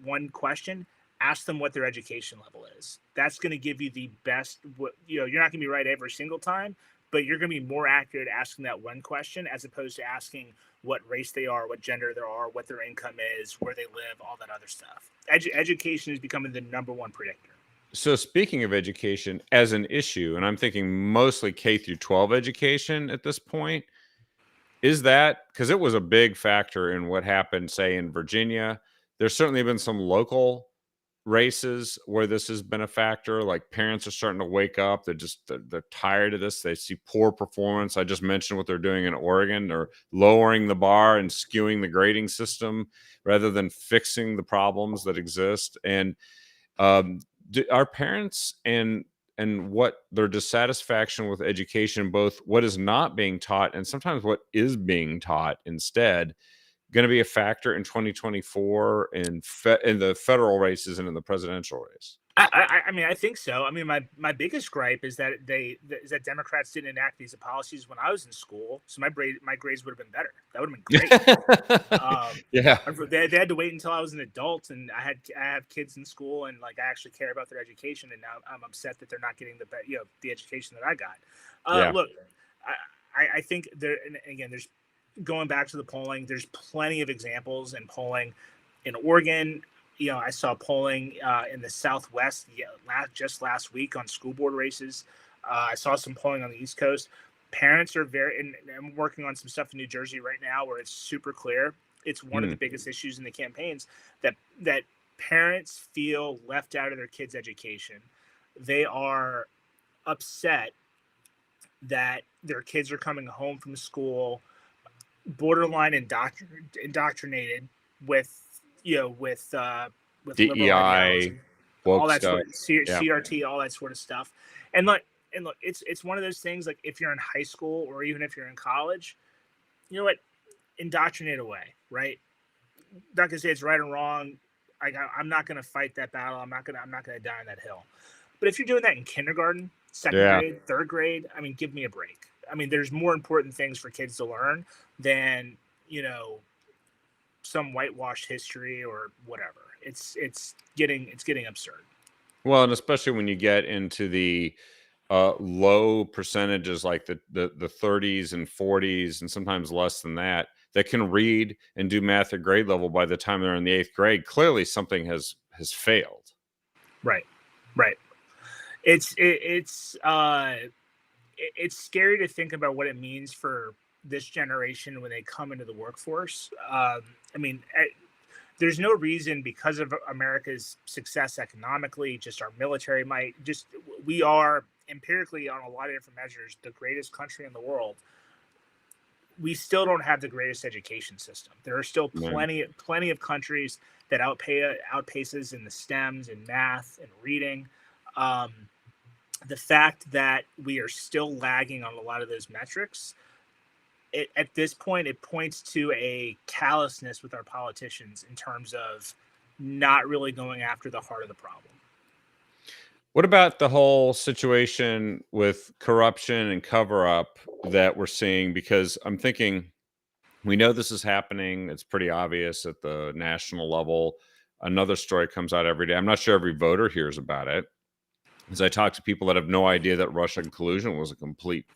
one question, ask them what their education level is. That's going to give you the best. You're not going to be right every single time, but you're going to be more accurate asking that one question as opposed to asking what race they are, what gender they are, what their income is, where they live, all that other stuff. Education is becoming the number one predictor. So speaking of education as an issue, and I'm thinking mostly K through 12 education at this point, is that because it was a big factor in what happened, say, in Virginia. There's certainly been some local races where this has been a factor. Like parents are starting to wake up. They're tired of this. They see poor performance. I just mentioned what they're doing in Oregon. They're lowering the bar and skewing the grading system rather than fixing the problems that exist. And um, our parents and what their dissatisfaction with education, both what is not being taught and sometimes what is being taught instead, going to be a factor in 2024 in the federal races and in the presidential race. I mean, I think so. I mean, my biggest gripe is that Democrats didn't enact these policies when I was in school, so my grades would have been better. That would have been great. Yeah, They had to wait until I was an adult, and I have kids in school, and like I actually care about their education, and now I'm upset that they're not getting the education that I got. yeah. Look, I think there, and again, there's going back to the polling, there's plenty of examples in polling in Oregon. I saw polling in the Southwest just last week on school board races. I saw some polling on the East Coast. Parents are and I'm working on some stuff in New Jersey right now where it's super clear. It's one of the biggest issues in the campaigns that parents feel left out of their kids' education. They are upset that their kids are coming home from school borderline indoctrinated with with liberal DEI, ideology, all woke that stuff. sort of CRT, all that sort of stuff. And look, it's one of those things. Like if you're in high school or even if you're in college, you know what, indoctrinate away, right? Not gonna say it's right or wrong. I'm not gonna fight that battle. I'm not gonna die on that hill. But if you're doing that in kindergarten, second Yeah. grade, third grade, I mean, give me a break. I mean, there's more important things for kids to learn than some whitewashed history or whatever. It's getting absurd. Well, and especially when you get into the low percentages like the 30s and 40s and sometimes less than that can read and do math at grade level by the time they're in the 8th grade, clearly something has failed. Right. It's scary to think about what it means for this generation when they come into the workforce. I mean, there's no reason, because of America's success economically, just our military might, just we are empirically on a lot of different measures the greatest country in the world. We still don't have the greatest education system. There are still Yeah. plenty of countries that outpaces in the STEMs and math and reading. Um, the fact that we are still lagging on a lot of those metrics, at this point, it points to a callousness with our politicians in terms of not really going after the heart of the problem. What about the whole situation with corruption and cover up that we're seeing? Because I'm thinking, we know this is happening. It's pretty obvious at the national level. Another story comes out every day. I'm not sure every voter hears about it, as I talk to people that have no idea that Russian collusion was a complete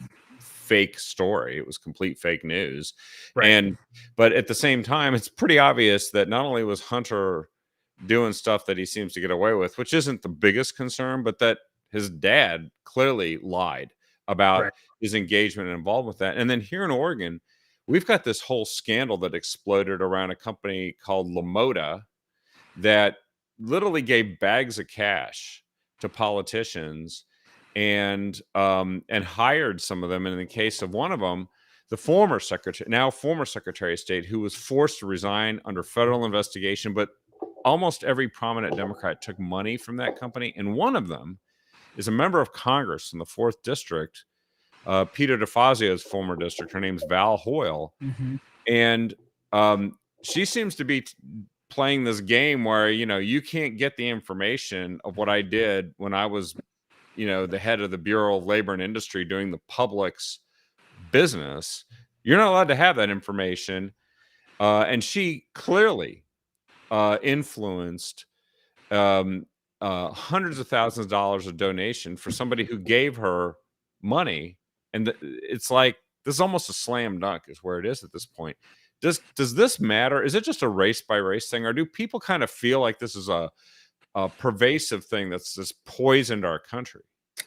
fake story. It was complete fake news. Right. But at the same time, it's pretty obvious that not only was Hunter doing stuff that he seems to get away with, which isn't the biggest concern, but that his dad clearly lied about Right. his engagement and involvement with that. And then here in Oregon, we've got this whole scandal that exploded around a company called Lamoda that literally gave bags of cash to politicians and hired some of them. And in the case of one of them, the former Secretary of State, who was forced to resign under federal investigation, but almost every prominent Democrat took money from that company. And one of them is a member of Congress in the 4th District, Peter DeFazio's former district. Her name's Val Hoyle. Mm-hmm. And she seems to be playing this game where, you can't get the information of what I did when I was, the head of the Bureau of Labor and Industry doing the public's business. You're not allowed to have that information. And she clearly influenced hundreds of thousands of dollars of donation for somebody who gave her money. And it's like, this is almost a slam dunk is where it is at this point. Does this matter? Is it just a race by race thing, or do people kind of feel like this is a pervasive thing that's just poisoned our country?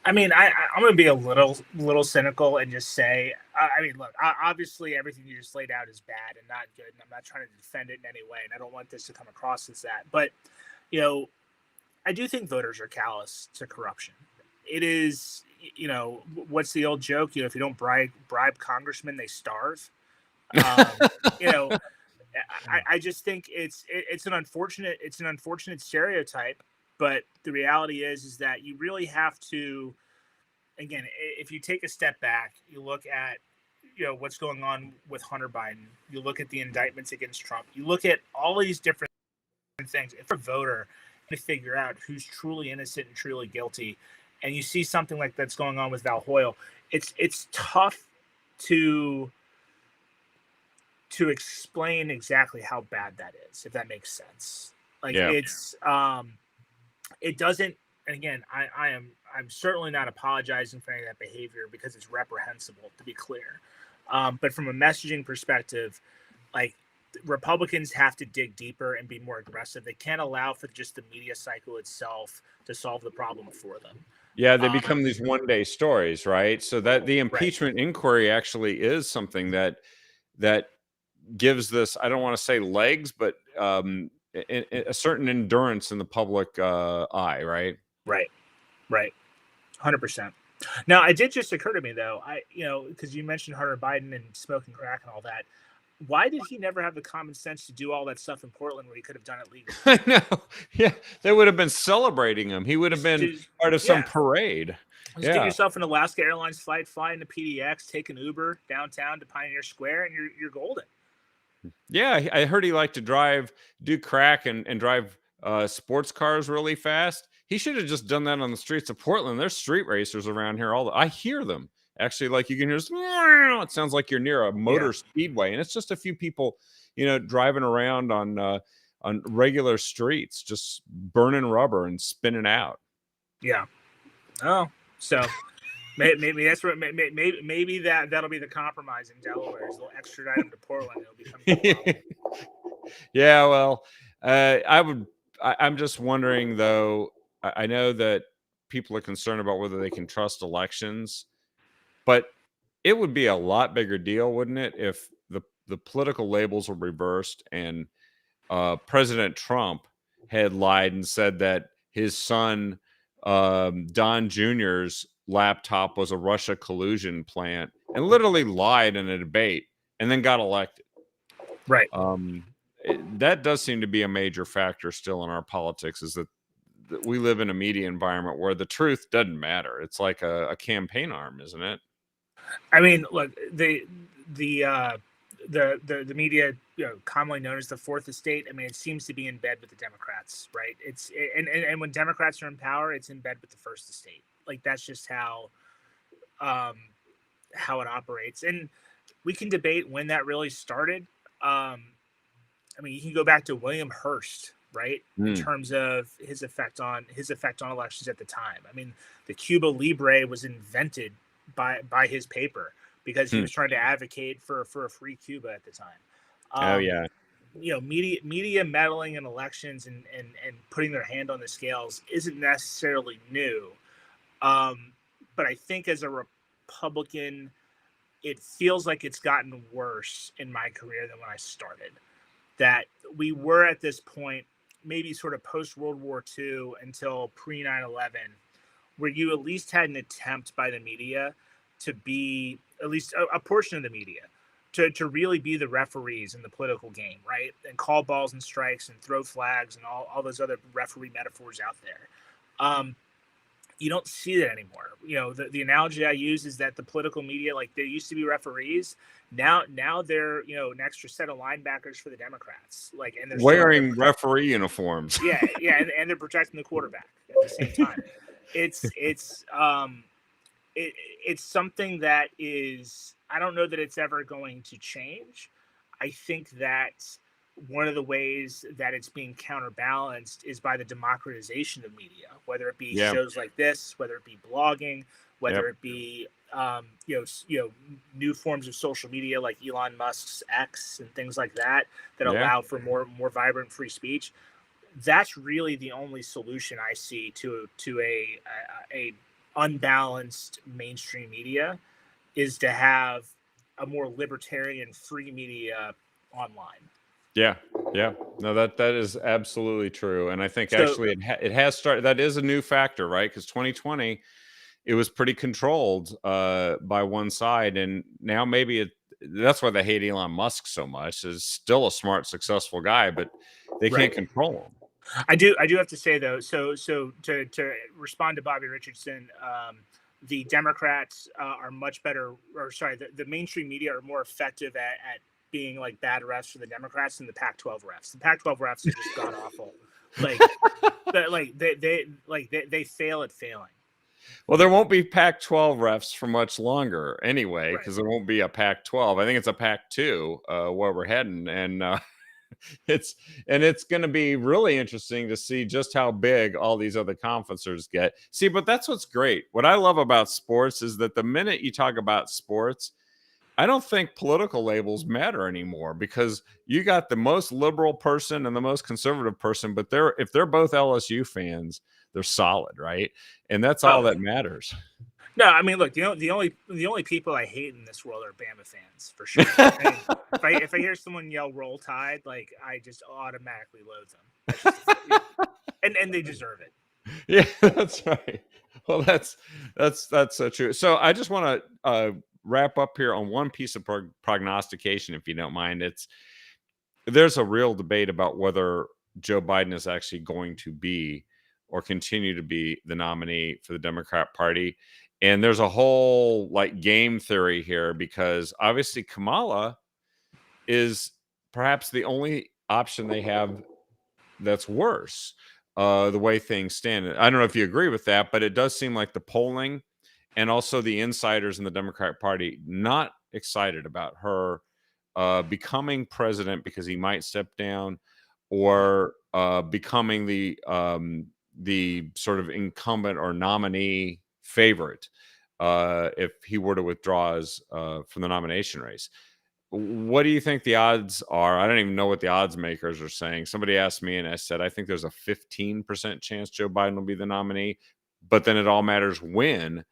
I mean, I'm going to be a little cynical and just say, I mean, look, obviously everything you just laid out is bad and not good, and I'm not trying to defend it in any way, and I don't want this to come across as that. But, I do think voters are callous to corruption. It is, what's the old joke? If you don't bribe congressmen, they starve. Um, you know, I just think it's an unfortunate stereotype, but the reality is that you really have to, again, if you take a step back, you look at what's going on with Hunter Biden, you look at the indictments against Trump, you look at all these different things. If a voter to figure out who's truly innocent and truly guilty, and you see something like that's going on with Val Hoyle, it's tough to explain exactly how bad that is, if that makes sense. Like it's it doesn't. And again, I'm certainly not apologizing for any of that behavior because it's reprehensible, to be clear. But from a messaging perspective, like Republicans have to dig deeper and be more aggressive. They can't allow for just the media cycle itself to solve the problem for them. Yeah, they Um, become these one-day stories, right? So that the right, impeachment inquiry actually is something that gives this, I don't want to say legs, but a certain endurance in the public eye, right? right, right, 100%. Now, it did just occur to me though, because you mentioned Hunter Biden and smoking crack and all that. Why did he never have the common sense to do all that stuff in Portland where he could have done it legally? I know. Yeah, they would have been celebrating him. He would have Just, been just part of some yeah, parade. just get Yeah. yourself an Alaska Airlines flight, fly into PDX, take an Uber downtown to Pioneer Square, and you're golden. Yeah, I heard he liked to do crack and drive sports cars really fast. He should have just done that on the streets of Portland. There's street racers around here. I hear them actually. Like you can hear, it sounds like you're near a Yeah, motor speedway, and it's just a few people, driving around on regular streets, just burning rubber and spinning out. yeah. Oh, so maybe that's what maybe that'll be the compromise in Delaware. Is they'll extradite him to Portland. It'll become no problem. Yeah, well, I would. I'm just wondering, though. I know that people are concerned about whether they can trust elections, but it would be a lot bigger deal, wouldn't it, if the political labels were reversed and President Trump had lied and said that his son Don Jr.'s laptop was a Russia collusion plant, and literally lied in a debate and then got elected. Right. That does seem to be a major factor still in our politics, is that we live in a media environment where the truth doesn't matter. It's like a campaign arm, isn't it? I mean, look, the uh, the media, commonly known as the Fourth Estate. I mean, it seems to be in bed with the Democrats, right? And when Democrats are in power, it's in bed with the First Estate. Like that's just um, how it operates. And we can debate when that really started. I mean, you can go back to William Hearst, right, in Mm, terms of his effect on elections at the time. I mean, the Cuba Libre was invented by his paper because he hmm. was trying to advocate for a free Cuba at the time. Oh Um, yeah, media meddling in elections and putting their hand on the scales isn't necessarily new. Um, but I think as a Republican, it feels like it's gotten worse in my career than when I started. That we were at this point, maybe sort of post World War II until pre 9/11, where you at least had an attempt by the media to be, at least a portion of the media, to really be the referees in the political game, right? And call balls and strikes and throw flags and all those other referee metaphors out there. Um, you don't see that anymore. The analogy I use is that the political media, like they used to be referees, now they're an extra set of linebackers for the Democrats. Like, and they're still out there wearing protecting. referee uniforms. Yeah, and they're protecting the quarterback at the same time. It's something that is, I don't know that it's ever going to change. I think that one of the ways that it's being counterbalanced is by the democratization of media, whether it be Yeah. shows like this, whether it be blogging, whether Yep. it be new forms of social media like Elon Musk's X and things like that that Yeah. allow for more vibrant free speech. That's really the only solution I see to a unbalanced mainstream media, is to have a more libertarian free media online. Yeah. Yeah. No, that is absolutely true. And I think So actually it has started. That is a new factor, right? Because 2020, it was pretty controlled by one side, and now maybe that's why they hate Elon Musk so much. Is still a smart, successful guy, but they can't right, control him. I do have to say though. So to respond to Bobby Richardson, the Democrats are much better, or sorry, the mainstream media are more effective at being like bad refs for the Democrats than the Pac-12 refs. The Pac-12 refs are just god awful. Like, they fail at failing. Well, there won't be Pac-12 refs for much longer anyway, Right. because there won't be a Pac-12. I think it's a Pac-2 where we're heading, and it's it's going to be really interesting to see just how big all these other conferences get. But that's what's great. What I love about sports is that the minute you talk about sports, I don't think political labels matter anymore because you got the most liberal person and the most conservative person, but if they're both LSU fans, they're solid, right? And that's all Oh that matters. no, I mean, look, the only people I hate in this world are Bama fans for sure. I mean, if I hear someone yell "Roll Tide," like I just automatically loathe them. That's just and they deserve it. Yeah, that's right. Well, that's so true. So I just want to wrap up here on one piece of prognostication, if you don't mind. There's a real debate about whether Joe Biden is actually going to be or continue to be the nominee for the Democrat Party. And there's a whole like game theory here because obviously Kamala is perhaps the only option they have that's worse, the way things stand. I don't know if you agree with that, but it does seem like the polling and also the insiders in the Democratic Party not excited about her becoming president because he might step down or becoming the sort of incumbent or nominee favorite if he were to withdraw from the nomination race. What do you think the odds are? I don't even know what the odds makers are saying. Somebody asked me, and I said, I think there's a 15% chance Joe Biden will be the nominee, but then it all matters when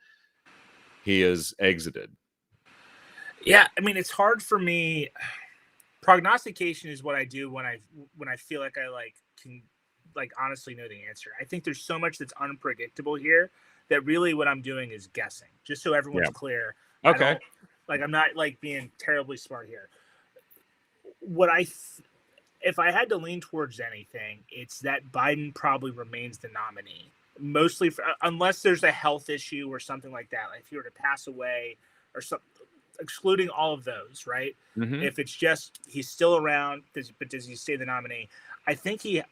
he is exited. Yeah, I mean, it's hard for me. Prognostication is what I do when I feel like I can honestly know the answer. I think there's so much that's unpredictable here that really what I'm doing is guessing. Just so everyone's Yeah. clear, I Okay. don't I'm not like being terribly smart here. What if I had to lean towards anything, it's that Biden probably remains the nominee. Mostly unless there's a health issue or something like that. Like if he were to pass away or something, excluding all of those, right? Hmm. If it's just he's still around, but does he stay the nominee? I think he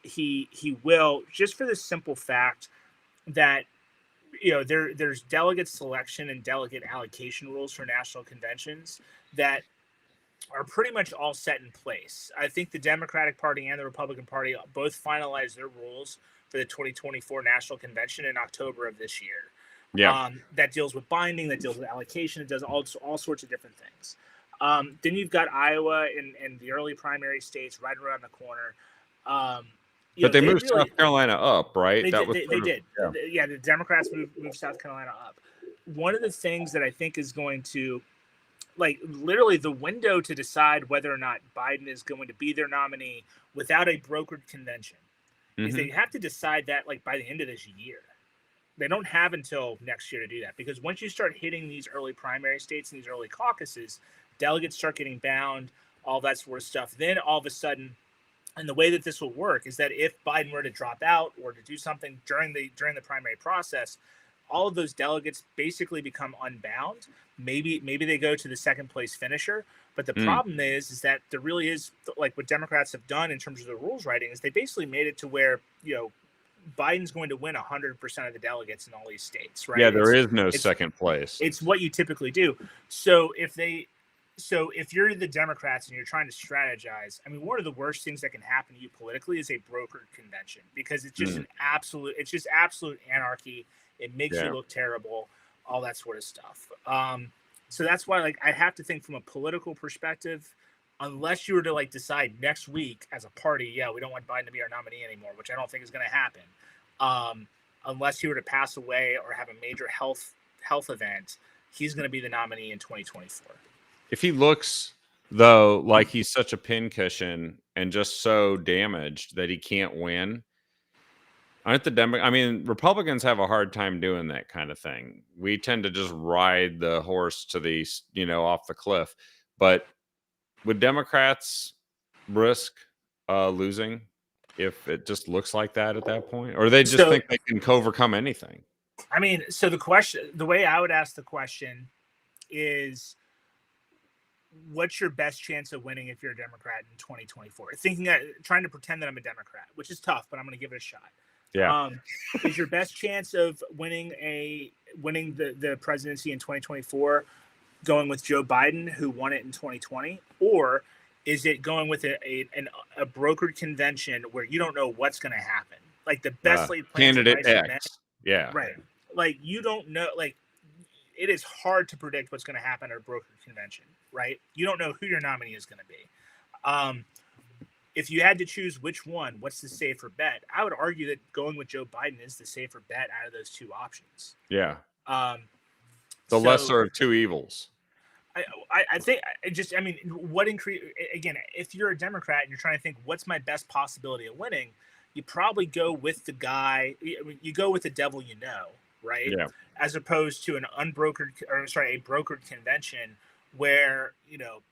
will, just for the simple fact that there's delegate selection and delegate allocation rules for national conventions that are pretty much all set in place. I think the Democratic Party and the Republican Party both finalized their rules for the 2024 National Convention in October of this year. Yeah. That deals with binding, that deals with allocation, it does all sorts of different things. Then you've got Iowa and the early primary states right around the corner. But they They moved really South Carolina up, right? they That did was they sort of, did yeah, the Democrats moved South Carolina up. One of the things that I think is going to literally the window to decide whether or not Biden is going to be their nominee without a brokered convention is hmm they have to decide that by the end of this year. They don't have until next year to do that because once you start hitting these early primary states and these early caucuses, delegates start getting bound, all that sort of stuff. Then all of a sudden, and the way that this will work is that if Biden were to drop out or to do something during the primary process, all of those delegates basically become unbound. Maybe they go to the second place finisher, but the mm, problem is that there really is like what Democrats have done in terms of the rules writing is they basically made it to where Biden's going to win 100% of the delegates in all these states, yeah, right? there is no It's second place. it's what you typically do. So if you're the Democrats and you're trying to strategize, I mean, one of the worst things that can happen to you politically is a brokered convention because Mm, it's just absolute anarchy. It makes you yeah. look terrible, all that sort of stuff. So that's why, I have to think from a political perspective. Unless you were to decide next week as a party, yeah, we don't want Biden to be our nominee anymore, which I don't think is going to happen. Um, Unless he were to pass away or have a major health event, he's going to be the nominee in 2024. If he looks though like he's such a pincushion and just so damaged that he can't win, aren't the I mean, Republicans have a hard time doing that kind of thing. We tend to just ride the horse to off the cliff. But would Democrats risk losing if it just looks like that at that point? Or they just So, think they can overcome anything? I mean, the way I would ask the question is, what's your best chance of winning if you're a Democrat in 2024? Trying to pretend that I'm a Democrat, which is tough, but I'm going to give it a shot. Yeah. Is your best chance of winning the presidency in 2024 going with Joe Biden, who won it in 2020, or is it going with a brokered convention where you don't know what's going to happen? Like the best laid plans of Candidate mice and men, X. Yeah. right? Like you don't know, it is hard to predict what's going to happen at a broker convention, right? You don't know who your nominee is going to be. If you had to choose which one, what's the safer bet? I would argue that going with Joe Biden is the safer bet out of those two options. Yeah. The lesser of two evils. I think what increase again? If you're a Democrat and you're trying to think what's my best possibility of winning, you probably go with the guy. You go with the devil, right? Yeah. As opposed to a brokered convention where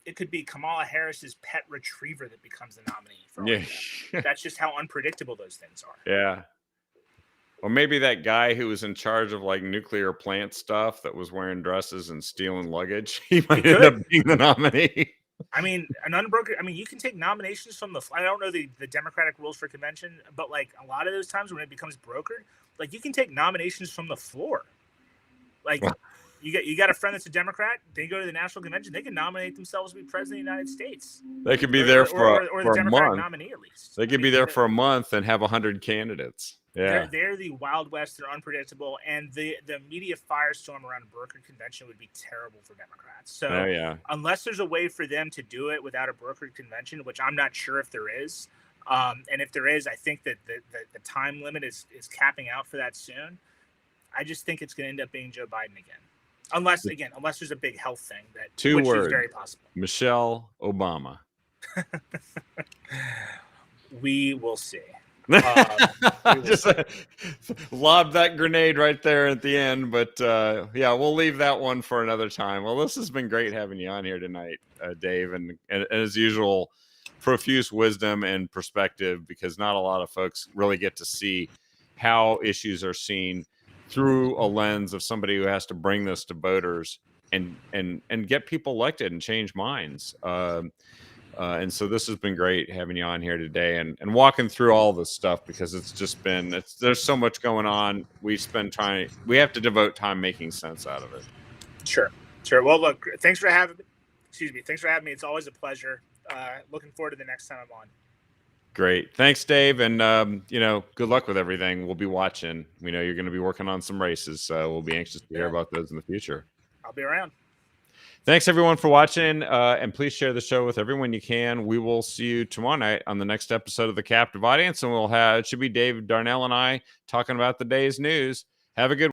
it could be Kamala Harris's pet retriever that becomes the nominee. That's just how unpredictable those things are. Yeah. Or maybe that guy who was in charge of like nuclear plant stuff that was wearing dresses and stealing luggage. He might end up being the nominee. I mean, an unbrokered. I mean, you can take nominations from the. I don't know the Democratic rules for convention, but like a lot of those times when it becomes brokered, like you can take nominations from the floor. Like you got a friend that's a Democrat. They go to the national convention. They can nominate themselves to be president of the United States. They could be there for the Democratic month. Nominee at least. They could be there for a month and have 100 candidates. Yeah, they're the Wild West. They're unpredictable, and the media firestorm around a brokered convention would be terrible for Democrats. So, unless there's a way for them to do it without a brokered convention, which I'm not sure if there is, and if there is, I think that the time limit is capping out for that soon. I just think it's going to end up being Joe Biden again, unless there's a big health thing which is very possible. Michelle Obama. We will see. Just lob that grenade right there at the end, but we'll leave that one for another time. Well, this has been great having you on here tonight, Dave, and as usual, profuse wisdom and perspective, because not a lot of folks really get to see how issues are seen through a lens of somebody who has to bring this to voters and get people elected and change minds. And so this has been great having you on here today and walking through all this stuff, because it's just been, there's so much going on. We have to devote time making sense out of it. Sure. Well, look, thanks for having me. It's always a pleasure. Looking forward to the next time I'm on. Great. Thanks, Dave. And, good luck with everything. We'll be watching. We know you're going to be working on some races, so we'll be anxious to hear about those in the future. I'll be around. Thanks, everyone, for watching, and please share the show with everyone you can. We will see you tomorrow night on the next episode of The Captive Audience, and it should be Dave Darnell and I talking about the day's news. Have a good